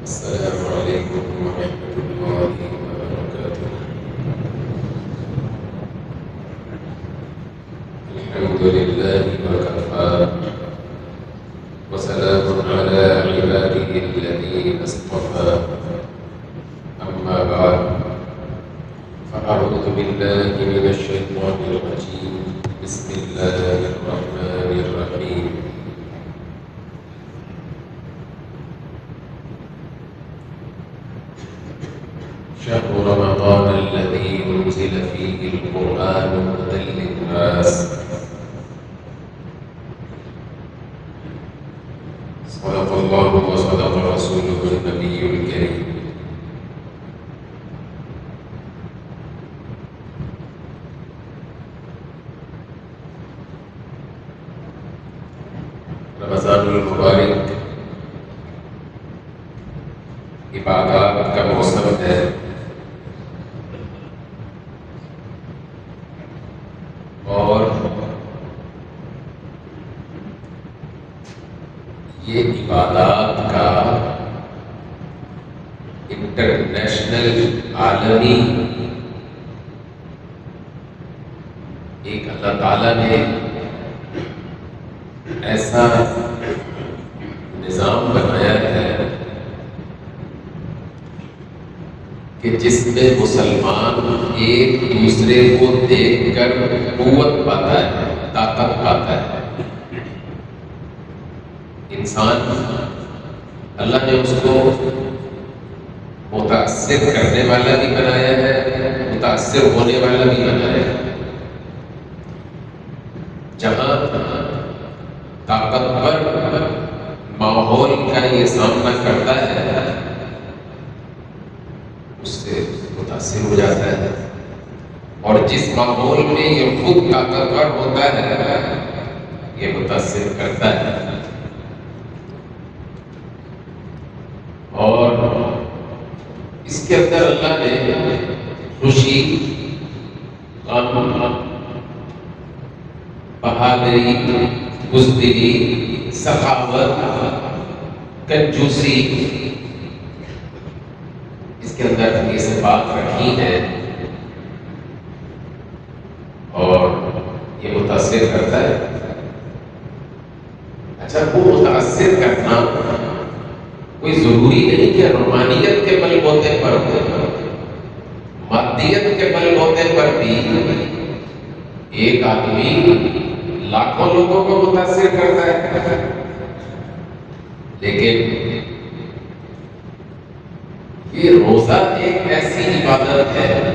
السلام عليكم ورحمة الله وبركاته. الحمد لله وكفى وسلام على عباده الذين اصطفى. أما بعد فأعوذ بالله من الشيطان الرجيم. بسم الله الرحمن الرحيم. شهر رمضان الذي أنزل فيه القرآن هدى للناس. صدق الله وصدق رسوله النبي الكريم. رمضان المبارک عبادات کا موسم ہے. اور یہ عبادات کا انٹرنیشنل عالمی ایک اللہ تعالیٰ نے ایسا نظام بنایا ہے کہ جس میں مسلمان ایک دوسرے کو دیکھ کر قوت پاتا ہے، طاقت پاتا ہے. انسان اللہ نے اس کو متاثر کرنے والا بھی بنایا ہے، متاثر ہونے والا بھی بنایا ہے. جہاں طاقتور ماحول کا یہ سامنا کرتا ہے اس سے متاثر ہو جاتا ہے، اور جس ماحول میں یہ خود طاقتور ہوتا ہے یہ متاثر کرتا ہے. اور اس کے اندر اللہ نے خوشی، غم، بہادری، بزدلی، سخاوت، کنجوسی اس کے اندر یہ سب بات رکھی ہے، اور یہ متاثر کرتا ہے. اچھا، وہ متاثر کرنا کوئی ضروری نہیں کہ روحانیت کے بل بوتے پر ہو، مادیت کے بل بوتے پر بھی ایک آدمی لاکھوں لوگوں کو متاثر کرتا ہے. لیکن یہ روزہ ایک ایسی عبادت ہے.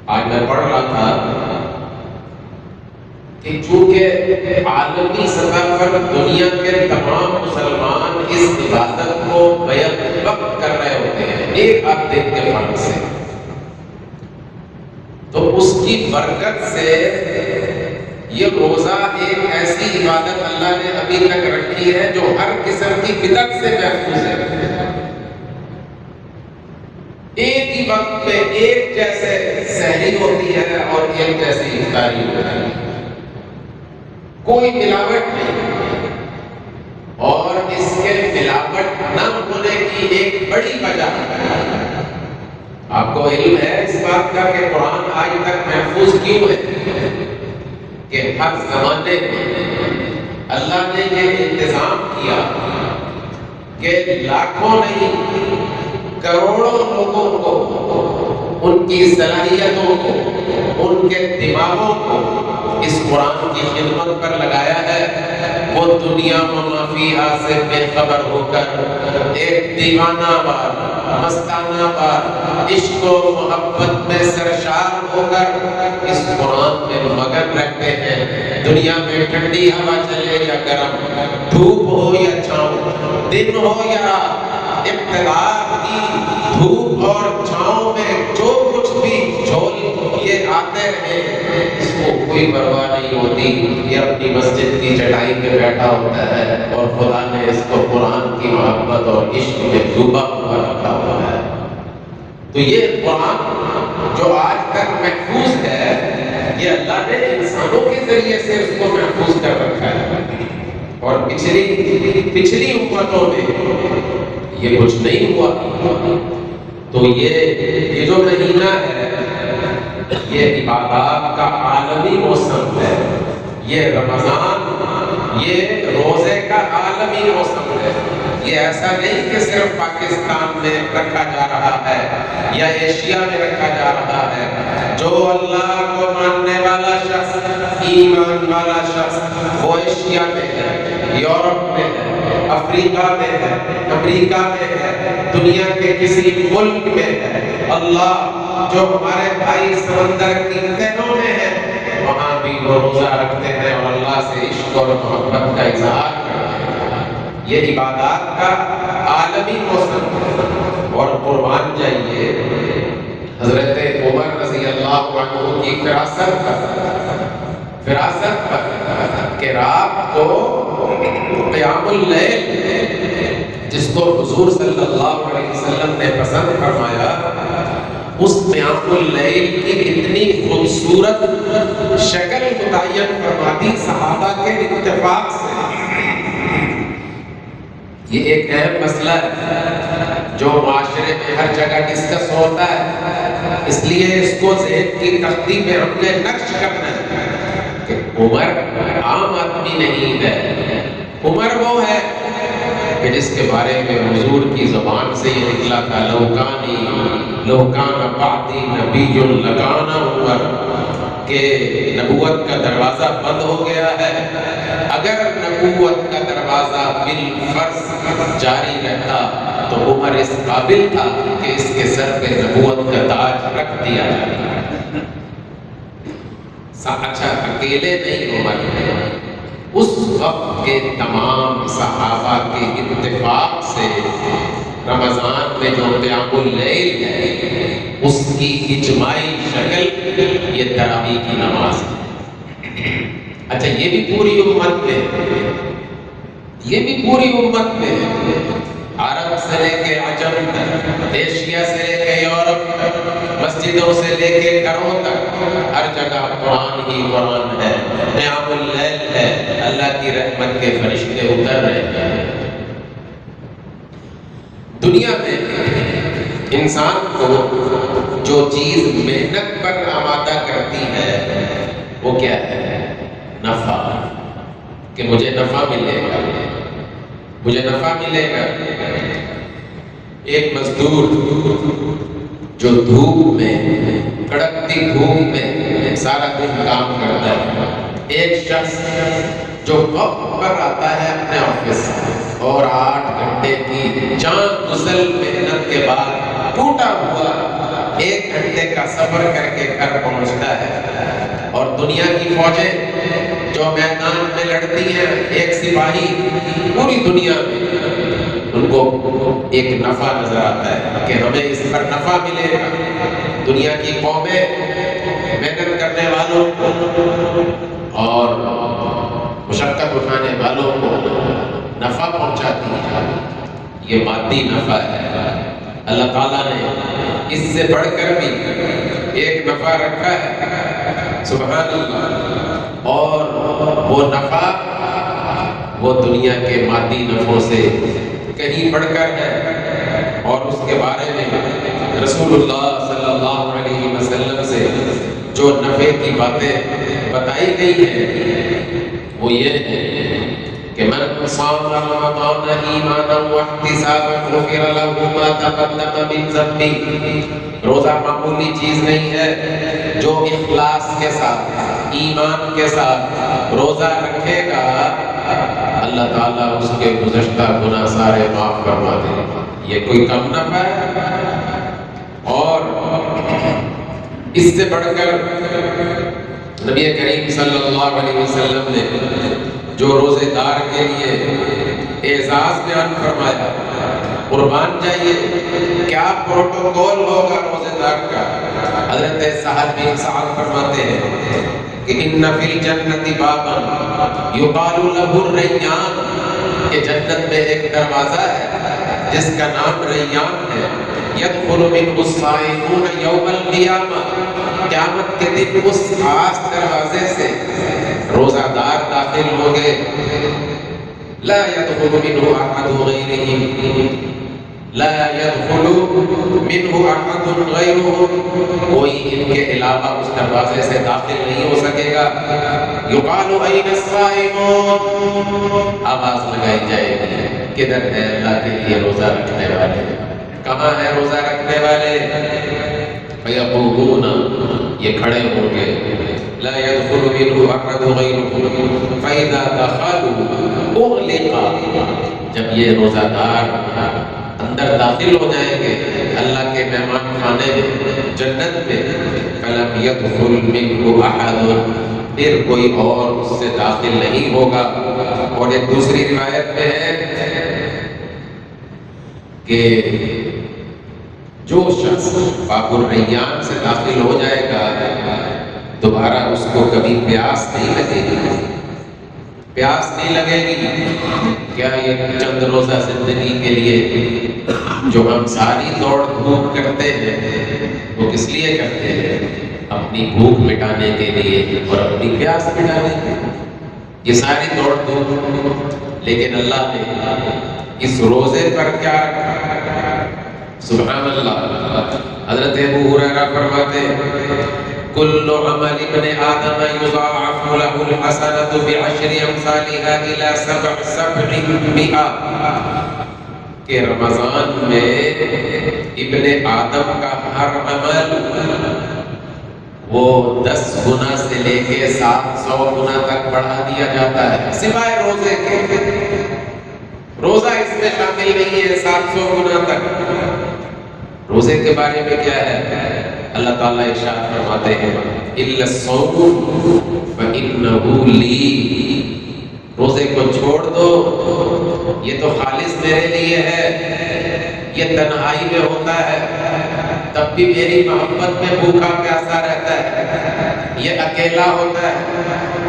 آج میں پڑھ رہا تھا کہ چونکہ عالمی سطح پر دنیا کے تمام مسلمان اس عبادت کو بیک وقت کر رہے ہوتے ہیں ایک آدھ دن کے فرق سے، تو اس کی برکت سے یہ روزہ ایک ایسی عبادت اللہ نے ابھی تک رکھی ہے جو ہر قسم کی بدعت سے محفوظ ہے. ایک ہی وقت میں ایک جیسے سحری ہوتی ہے اور ایک جیسی افطاری ہوتی ہے، کوئی ملاوٹ نہیں. اور اس کے ملاوٹ نہ ہونے کی ایک بڑی وجہ آپ کو علم ہے اس بات کا کہ قرآن آج تک محفوظ کیوں ہے؟ کہ ہر زمانے میں اللہ نے یہ انتظام کیا کہ لاکھوں نہیں کروڑوں لوگوں کو، ان کی صلاحیتوں کو، ان کے دماغوں کو اس قرآن کی خدمت پر لگایا ہے. وہ دنیا و ما فیہا سے بے خبر ہو کر ایک دیوانہ وار، مستانہ وار، عشق و محبت میں سرشار ہو کر اس قرآن میں مگن رہتے ہیں. دنیا میں ٹھنڈی ہوا چلے یا گرم، دھوپ ہو یا چھاؤں، دن ہو یا رات، اقتدار کی دھوپ اور چھاؤں میں جو کچھ بھی جھول یہ آتے رہے اس کو کوئی پرواہ نہیں ہوتی. یہ اپنی مسجد کی چٹائی پہ بیٹھا ہوتا ہے اور خدا نے اس کو قرآن کی محبت اور عشق میں ڈوبا ہوا رکھا ہوا ہے. تو یہ قرآن جو آج تک محفوظ ہے یہ اللہ نے انسانوں کے ذریعے سے اس کو محفوظ کر رکھا ہے. اور پچھلی امتوں میں یہ کچھ نہیں ہوا۔ تو یہ جو مہینہ ہے یہ عبادات کا عالمی موسم ہے، یہ رمضان یہ روزے کا عالمی موسم ہے۔ یہ ایسا نہیں کہ صرف پاکستان میں رکھا جا رہا ہے یا ایشیا میں رکھا جا رہا ہے۔ جو اللہ کو ماننے والا شخص، ایمان والا شخص، وہ ایشیا میں ہے، یورپ میں ہے، افریقہ میں ہے، امریکہ میں ہے، دنیا کے کسی ملک میں ہے، اللہ جو ہمارے بھائی سمندر کی تہوں میں ہے وہاں بھی وہ روزہ رکھتے ہیں اور اللہ سے عشق اور محبت کا اظہار کرتے ہیں۔ یہ عبادات کا عالمی موسم ہے۔ اور قربان جائیے حضرت عمر رضی اللہ عنہ کی فراست پر کہ رات کو قیام اللیل جس کو حضور صلی اللہ علیہ وسلم نے پسند فرمایا، اس قیام اللیل کی اتنی خوبصورت شکل متعین فرماتی صحابہ کے اتفاق سے۔ یہ ایک اہم مسئلہ ہے جو معاشرے میں ہر جگہ ڈسکس ہوتا ہے، اس لیے اس کو ذہن کی تختی میں ہم نے نقش کرنا ہے کہ عمر عام آدمی نہیں ہے، عمر وہ ہے کہ جس کے بارے میں حضور کی زبان سے یہ نکلا تھا لو کان بعدی نبی لکان عمر، کہ نبوت کا دروازہ بند ہو گیا ہے، اگر نبوت کا دروازہ بالفرض جاری رہتا تو عمر اس قابل تھا کہ اس کے سر پہ نبوت کا تاج رکھ دیا جاتا۔ اچھا اکیلے نہیں عمر، اس وقت کے تمام صحابہ کے اتفاق سے رمضان میں جو قیام اللیل ہے اس کی اجماعی شکل یہ تراویح کی نماز ہے۔ اچھا یہ بھی پوری امت میں، یہ بھی پوری امت میں، عرب سے لے کے عجم تک، ایشیا سے لے کے یورپ تک، مسجدوں سے لے کے گھروں تک، ہر جگہ قرآن ہی قرآن ہے، قیام اللیل ہے، اللہ کی رحمت کے فرشتے اتر رہے ہیں۔ دنیا میں انسان کو جو چیز محنت پر آمادہ کرتی ہے وہ کیا ہے؟ نفع، کہ مجھے نفع ملے گا، مجھے نفع ملے گا۔ ایک مزدور جو دھوپ میں، کڑکتی دھوپ میں سارا دن کام کرتا ہے، ایک شخص جو وقت پر آتا ہے اپنے آفس اور 8 گھنٹے کی جان گزل محنت کے بعد ٹوٹا ہوا 1 گھنٹے کا سفر کر کے گھر پہنچتا ہے، اور دنیا کی فوجیں جو میدان میں لڑتی ہیں، ایک سپاہی پوری دنیا میں ان کو ایک نفع نظر آتا ہے کہ ہمیں اس پر نفع ملے گا۔ دنیا کی قومیں محنت کرنے والوں کو اور مشقت اٹھانے والوں کو نفع پہنچاتی ہے، یہ مادی نفع ہے۔ اللہ تعالیٰ نے اس سے بڑھ کر بھی ایک نفع رکھا ہے، سبحان اللہ، اور وہ نفع وہ دنیا کے مادی نفعوں سے کہیں بڑھ کر ہے، اور اس کے بارے میں رسول اللہ صلی اللہ علیہ وسلم سے جو نفع کی باتیں بتائی گئی ہیں وہ یہ ہے کہ من صام رمضان ایمانا واحتسابا غفر له ما تقدم من ذنبه۔ روزہ معمولی چیز نہیں ہے، جو اخلاص کے ساتھ، ایمان کے ساتھ روزہ رکھے گا اللہ تعالیٰ اس کے گزشتہ گناہ سارے معاف فرما دے گا۔ یہ کوئی کم نفع ہے؟ اور اس سے بڑھ کر نبی کریم صلی اللہ علیہ وسلم نے جو روزے دار کے لیے اعزاز بیان فرمایا، قربان جائیے کیا پروٹوکول ہوگا روزے دار کا۔ حضرت سہل بن سعد فرماتے ہیں کہ ان فی الجنت بابا یقال له الریان، کہ جنت میں ایک دروازہ ہے جس کا نام ریان ہے، یدخل منہ الصائمون یوم القیامہ، قیامت کے دن اس خاص دروازے سے روزہ دار داخل ہوں گے، لا يدخل منه احد غیرہم، لا يدخل منه احد غيره، کوئی ان کے علاوہ اس دروازے سے داخل نہیں ہو سکے گا. یقال اين الصائمون، آواز لگائی جائے گی کدھر ہے اللہ کے لیے روزہ رکھنے والے، کہاں ہے روزہ رکھنے والے؟ فیقولون، یہ کھڑے ہوں گے، لا يدخل منه احد غيره فاذا دخلوا اغلق، جب یہ روزہ دار اندر داخل ہو جائیں گے اللہ کے مہمان خانے میں، جنت میں، فلم يدخل منه احد، پھر کوئی اور اس سے داخل نہیں ہوگا. اور ایک دوسری روایت میں ہے کہ جو شخص باب الریان سے داخل ہو جائے گا دوبارہ اس کو کبھی پیاس نہیں لگے گی. پیاس نہیں لگے گی. کیا یہ چند روزہ زندگی کے لیے جو ہم ساری دوڑ دھوپ کرتے ہیں وہ کس لیے کرتے ہیں؟ اپنی بھوک مٹانے کے لیے اور اپنی پیاس مٹانے کے لیے، یہ ساری دوڑ دھوپ. لیکن اللہ نے اس روزے پر کیا رکھا؟ سبحان اللہ. حضرت ابو ہریرہ فرماتے کل عمل ابن آدم یضاعف له الحسنۃ بعشر امثالها الى 700، کہ رمضان میں ابن آدم کا ہر عمل وہ 10 گنا سے لے کے 700 گنا تک بڑھا دیا جاتا ہے، سوائے روزے کے. روزہ اس میں شامل نہیں ہے 700 گنا تک. روزے کے بارے میں کیا ہے؟ اللہ تعالیٰ ارشاد فرماتے ہیں الا الصوم فانه لی، روزے کو چھوڑ دو، یہ تو خالص میرے لیے ہے، یہ تنہائی میں ہوتا ہے تب بھی میری محبت میں بھوکا پیاسا رہتا ہے، یہ اکیلا ہوتا ہے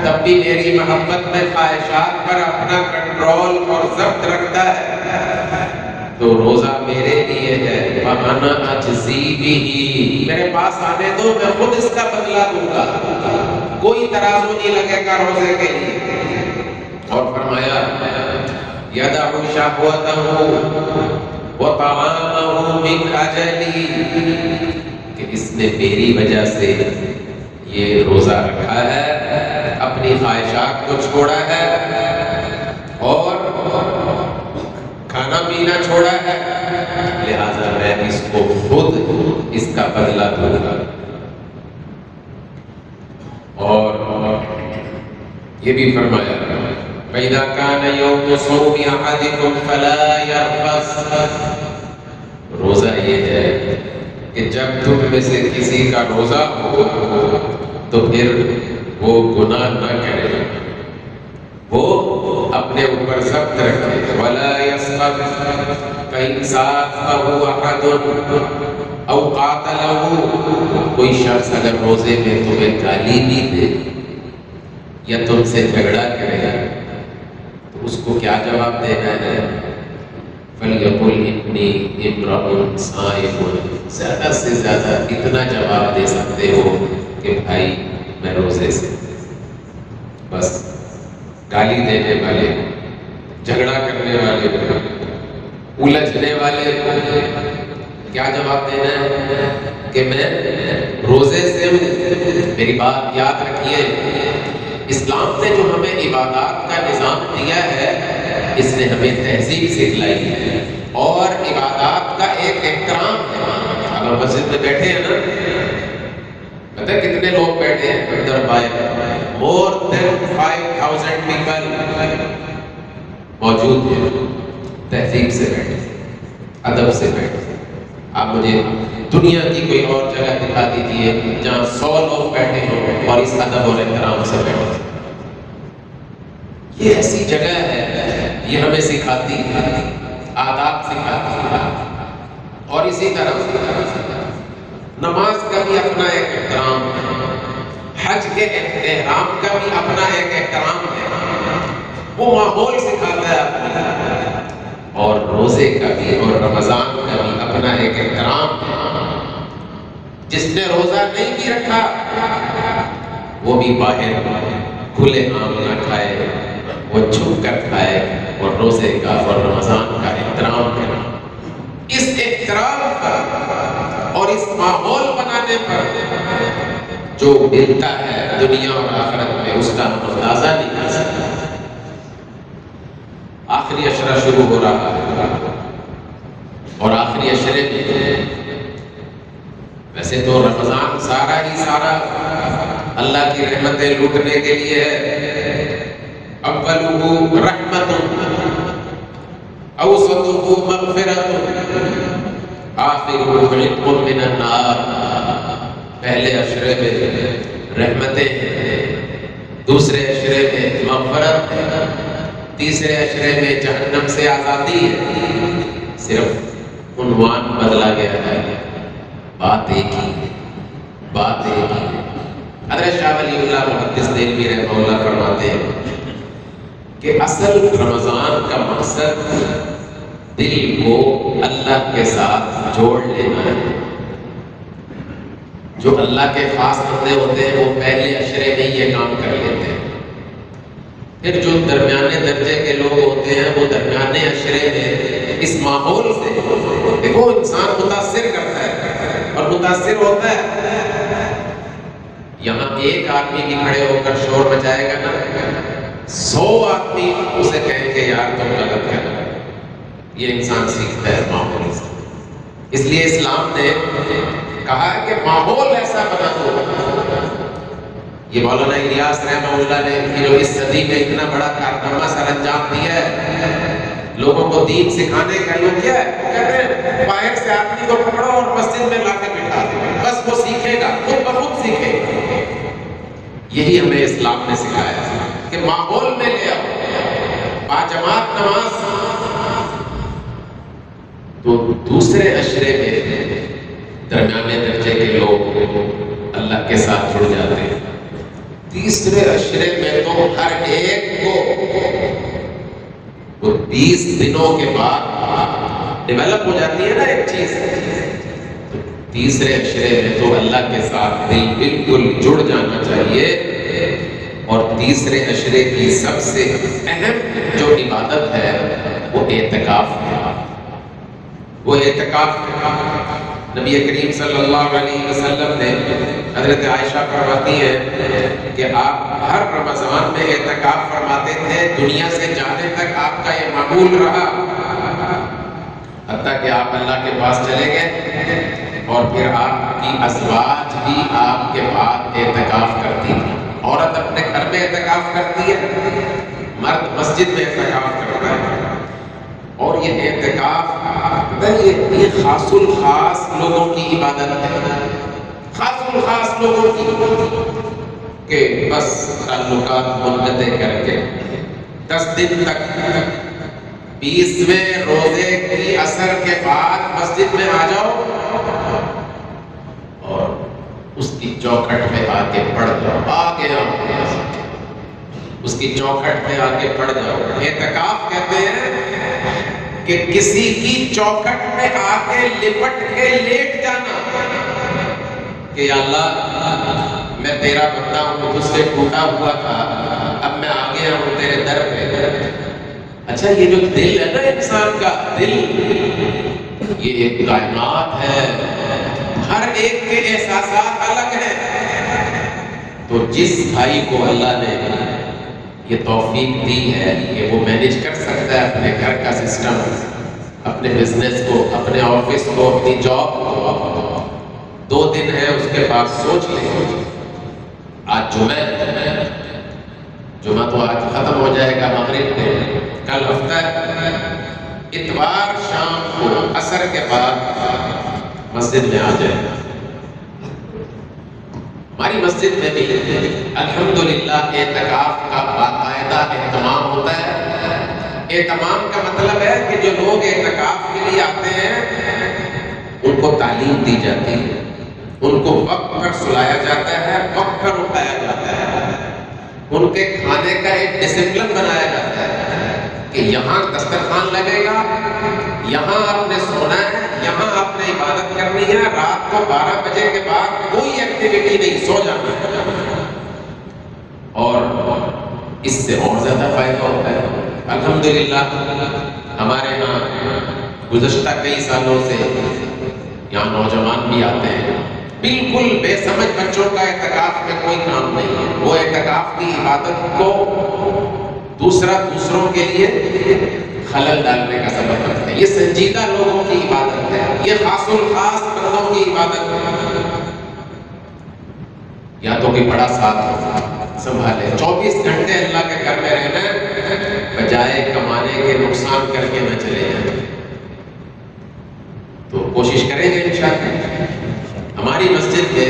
تب بھی میری محبت میں خواہشات پر اپنا کنٹرول اور ضبط رکھتا ہے. تو روزہ میرے لیے ہے، وَأَنَا أَجْزِي بِهِ، میرے پاس آنے دو، میں خود اس کا بدلہ دوں گا، کوئی ترازو نہیں لگے گا روزے کے لیے. اور فرمایا يَدَعُ شَهْوَتَهُ وَطَعَامَهُ مِنْ أَجَلِهِ، کہ اس نے میری وجہ سے یہ روزہ رکھا ہے، اپنی خواہشات کو چھوڑا ہے اور کھانا پینا چھوڑا ہے، لہذا میں اس کو خود اس کا بدلہ دوں گا. اور یہ بھی فرمایا فَإِذَا كَانَ يَوْمُ صَوْمِ أَحَدِكُمْ فَلَا يَرْفَثْ، روزہ یہ ہے کہ جب تم میں سے کسی کا روزہ ہو تو پھر وہ گناہ نہ کرے، وہ اپنے اوپر ضبط رکھے. وَلَا يَسْخَطْ، کہیں سَاخَهُ أَحَدٌ أَوْ قَاتَلَهُ، کوئی شخص اگر روزے میں تمہیں گالی بھی دے یا تم سے جھگڑا کرے تو اس کو کیا جواب دینا ہے؟ فَلْيَقُلْ إِنِّي امْرَؤٌ صَائِمٌ، زیادہ سے زیادہ اتنا جواب دے سکتے ہو کہ بھائی میں روزے سے. بس گالی دینے والے، جھگڑا کرنے والے، الجھنے والے کیا جواب دینا ہے کہ میں روزے سے ہوں. میری بات یاد رکھیے، اسلام نے جو ہمیں عبادات کا نظام دیا ہے اس نے ہمیں تہذیب سکھلائی ہے اور عبادات کا ایک احترام ہے. اب ہم مسجد میں بیٹھے ہیں نا، پتہ ہے کتنے لوگ بیٹھے ہیں اندر باہر؟ more than 5,000 people موجود ہیں. تہذیب سے بیٹھے، ادب سے بیٹھے. آپ مجھے دنیا کی کوئی اور جگہ دکھا دیجئے جہاں 100 لوگ بیٹھے ہوں اور اس ادب اور احترام سے بیٹھے. یہ ایسی جگہ ہے، یہ ہمیں سکھاتی ہے، آداب سکھاتی ہے. اور اسی طرح نماز کا بھی اپنا ایک احترام ہے، حج کے احرام کا بھی اپنا ایک احترام ہے، وہ ماحول سکھاتا ہے اپنا. اور روزے کا بھی اور رمضان کا بھی اپنا ایک احترام ہے. جس نے روزہ نہیں بھی رکھا وہ بھی باہر کھلے عام نہ کھائے، وہ چھپ کر کھائے اور روزے کا اور رمضان کا احترام کرے. اس احترام پر اور اس ماحول بنانے پر جو ملتا ہے دنیا اور آخرت میں، اس کا ہم اندازہ نہیں کر سکتے۔ آخری اشرہ شروع ہو رہا ہے، اور آخری اشرے میں ویسے تو رمضان سارا ہی سارا اللہ کی رحمتیں لوٹنے کے لیے ہے۔ اولہ رحمت، اوسطہ مغفرت، آخرہ عتق من النار۔ پہلے اشرے میں رحمتیں ہیں، دوسرے اشرے میں مغفرت ہے، تیسرے اشرے میں جہنم سے آزادی ہے۔ صرف عنوان بدلا گیا ہے، بات ایک ہی ہے، بات ایک ہی ہے۔ حضرت شاہ ولی اللہ محدث دہلوی رحمہ اللہ فرماتے ہیں کہ اصل رمضان کا مقصد دل کو اللہ کے ساتھ جوڑ لینا ہے۔ جو اللہ کے خاص بندے ہوتے ہیں وہ پہلے اشرے میں یہ کام کر لیتے ہیں، پھر جو درمیانے درجے کے لوگ ہوتے ہیں وہ درمیانے اشرے میں اس ماحول سے، دیکھو انسان متاثر کرتا ہے اور متاثر ہوتا ہے۔ یہاں ایک آدمی بھی کھڑے ہو کر شور مچائے گا نا، 100 آدمی اسے کہیں گے یار تم غلط کر رہے ہو۔ یہ انسان سیکھتا ہے ماحول سے۔ اس لیے اسلام نے کہا ہے کہ ماحول ایسا بنا دو۔ یہ مولانا الیاس رحمہ اللہ نے جو اس صدی میں اتنا بڑا کارنامہ سر انجام دیا ہے، لوگوں کو دین سکھانے کا، لوگ کیا ہے کہتے ہیں باہر سے آدمی کو پکڑو اور مسجد میں لا کے بٹھا دو، بس وہ سیکھے گا، خود بخود سیکھے گا۔ یہی ہمیں اسلام نے سکھایا ہے کہ ماحول میں لے آؤ، باجماعت نماز۔ تو دوسرے اشرے میں درمیانے درجے کے لوگ اللہ کے ساتھ جڑ جاتے ہیں۔ تیسرے اشرے میں تو ہر ایک کو وہ 20 دنوں کے بعد ڈیولپ ہو جاتی ہے نا ایک چیز۔ تیسرے اشرے میں تو اللہ کے ساتھ دل بالکل جڑ جانا چاہیے، اور تیسرے اشرے کی سب سے اہم جو عبادت ہے وہ اعتکاف ہے۔ وہ اعتکاف نبی کریم صلی اللہ علیہ وسلم نے، حضرت عائشہ فرماتی ہیں کہ آپ ہر رمضان میں اعتکاف فرماتے تھے، دنیا سے جانے تک آپ کا یہ معمول رہا، حتیٰ کہ آپ اللہ کے پاس چلے گئے اور پھر آپ کی ازواج بھی آپ کے بعد اعتکاف کرتی تھی۔ عورت اپنے گھر میں اعتکاف کرتی ہے، مرد مسجد میں اعتکاف کرتا ہے۔ اور یہ اعتکاف یہ خاص الخاص لوگوں کی عبادت ہے، خاص الخاص لوگوں کی، کہ بس تعلقات منقطع کر کے 10 دن تک 20ویں روزے کی عصر کے بعد مسجد میں آ جاؤ اور اس کی چوکھٹ میں آ کے پڑھ جاؤ، آ گیا اس کی چوکھٹ میں آ کے پڑھ جاؤ۔ اعتکاف کہتے ہیں کہ کسی کی چوکھٹ میں آ کے لپٹ کے لیٹ جانا کہ یا اللہ میں تیرا بندہ ہوں، تجھ سے ٹوٹا ہوا تھا، اب میں آ گیا ہوں تیرے در پہ۔ اچھا یہ جو دل ہے نا انسان کا دل، یہ ایک کائنات ہے، ہر ایک کے احساسات الگ ہیں۔ تو جس بھائی کو اللہ نے یہ توفیق دی ہے کہ وہ مینیج کر سکتا ہے اپنے گھر کا سسٹم، اپنے بزنس کو، اپنے آفس کو، اپنی جاب کو، 2 دن ہے اس کے پاس، سوچ لیں آج جمعہ تو آج ختم ہو جائے گا مغرب میں، کل ہفتہ اتوار شام کو عصر کے بعد مسجد میں آ جائے گا۔ ہماری مسجد میں بھی الحمدللہ اعتکاف کا باقاعدہ اہتمام ہوتا ہے۔ اہتمام کا مطلب ہے کہ جو لوگ اعتکاف کے لیے آتے ہیں ان کو تعلیم دی جاتی ہے، ان کو وقت پر سلایا جاتا ہے، وقت پر اٹھایا جاتا ہے، ان کے کھانے کا ایک ڈسپلن بنایا جاتا ہے کہ یہاں دسترخوان لگے گا، یہاں آپ نے سونا ہے، یہاں آپ نے عبادت کرنی ہے، رات کو 12 بجے کے بعد کوئی ایکٹیویٹی نہیں، سو جانا ہے۔ اور اس سے اور زیادہ فائدہ ہوتا ہے۔ الحمدللہ ہمارے ہاں گزشتہ کئی سالوں سے یہاں نوجوان بھی آتے ہیں، بالکل بے سمجھ بچوں کا اعتکاف میں کوئی کام نہیں ہے، وہ اعتکاف کی عبادت کو دوسروں کے لیے خلل ڈالنے کا سبب بنتا ہے۔ یہ سنجیدہ لوگوں کی عبادت ہے، یہ خاص الخاص بندوں کی عبادت ہے۔ یا تو کوئی بڑا ساتھ سنبھالے، 24 گھنٹے اللہ کے گھر میں رہنا بجائے کمانے کے نقصان کر کے نہ چلے جائیں۔ تو کوشش کریں گے انشاءاللہ۔ ہماری مسجد میں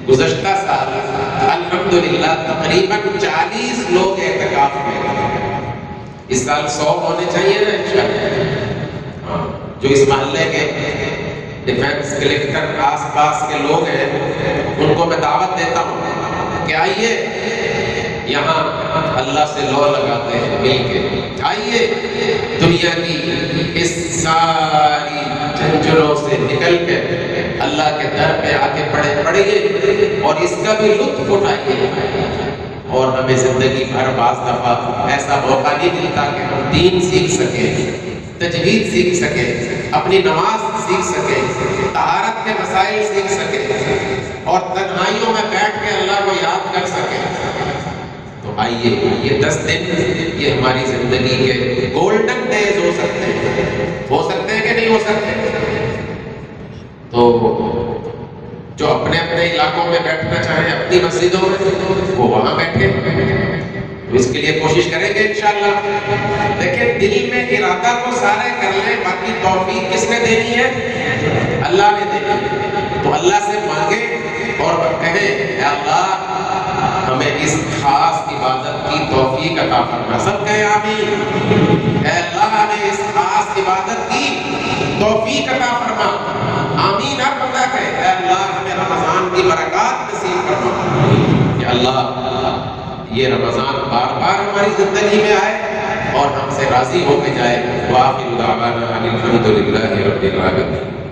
گزشتہ سال الحمدللہ تقریباً 40 لوگ اعتکاف میں گئے، اس سال 100 ہونے چاہیے نا انشاءاللہ۔ جو اس محلے کے ڈیفنس کلیکٹر آس پاس کے لوگ ہیں ان کو میں دعوت دیتا ہوں کہ آئیے یہاں اللہ سے لو لگاتے ہیں مل کے، آئیے دنیا کی اس ساری جھنجھڑوں سے نکل کے اللہ کے در پہ آ کے پڑھیے اور اس کا بھی لطف اٹھائیے۔ اور ہمیں زندگی بھر بعض دفعہ ایسا موقع نہیں ملتا کہ ہم دین سیکھ سکیں، تجوید سیکھ سکیں، اپنی نماز سیکھ سکیں، طہارت کے مسائل سیکھ سکیں اور تنہائیوں میں بیٹھ کے اللہ کو یاد کر سکیں۔ تو آئیے، یہ 10 دن یہ ہماری زندگی کے گولڈن ڈیز ہو سکتے ہیں کہ نہیں ہو سکتے؟ تو جو اپنے علاقوں میں بیٹھنا چاہیں اپنی مسجدوں میں وہ وہاں بیٹھے، تو اس کے لیے کوشش کریں گے انشاءاللہ۔ دیکھیں دل میں ارادہ کو سارے کر لیں، باقی توفیق کس نے دینی ہے؟ اللہ نے دینی ہے۔ تو اللہ سے مانگیں اور کہیں اے اللہ ہمیں اس خاص عبادت کی توفیق عطا فرما۔ سب کہیں آمین۔ اے اللہ ہمیں اس خاص عبادت کی توفیق عطا فرما۔ آمین۔ آپ بندہ کہیں اے اللہ ہمیں رمضان کی برکات نصیب فرما۔ کہ اللہ یہ رمضان بار بار ہماری زندگی میں آئے اور ہم سے راضی ہو کے جائے۔ وآخر دعوانا ان الحمد للہ رب العالمین۔